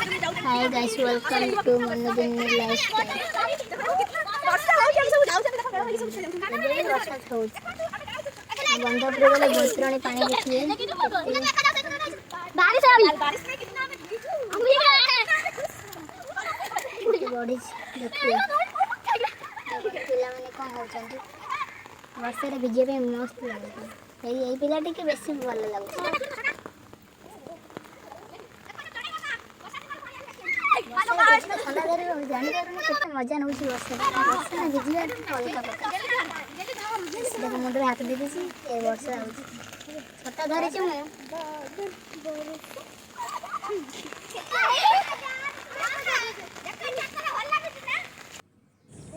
Hi guys, welcome to Manodin Lifestyle. बंधपुर गले भोतराणी पानी देखिए बारिश बड़ी देखिए पिला माने कौन होचंती वर्षा रे भिजे पे मस्त लागत एई पिला टिके बेसी भल लागत मजा नौ वर्षा भिजिया अलग मुंडे हाथ दे वर्षा छता धरी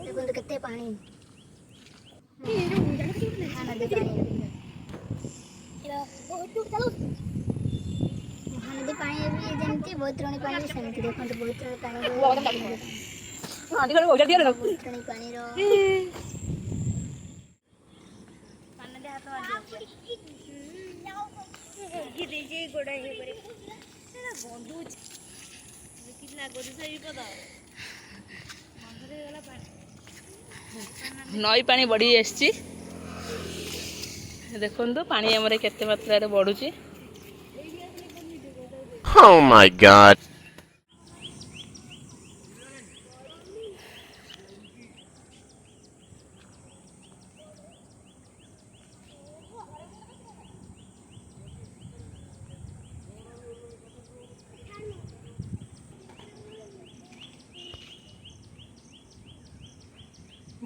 देखो केते पानी नदी पानी भी जमती बोतरणी पानी भी सेमती देखो बोतरणी पानी रो नई पानी बढ़ी आसी देखो पानी आमर केते मात्रा बढ़ुची। Oh my God.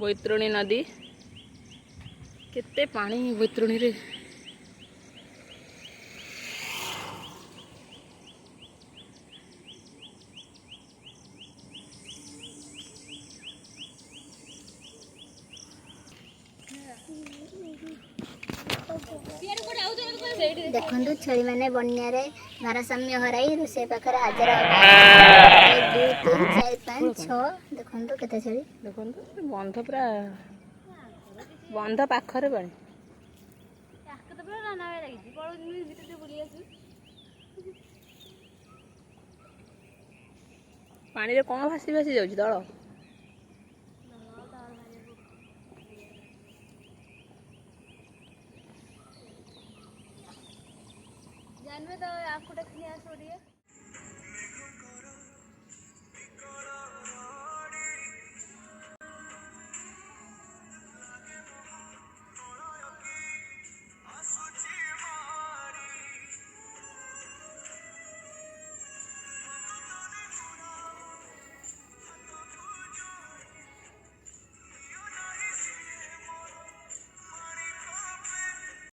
बैतरणी नदी केते पानी बैतरणी रे देखो छेली मैंने बनिया भारसाम्य हराई रोषे पाखे हाजर 1 2 3 4 5 6 देखो केते छेली देखो बंध पूरा बंध पाखरे पानी पानी रे कौन भासी भासी जाउची दଳ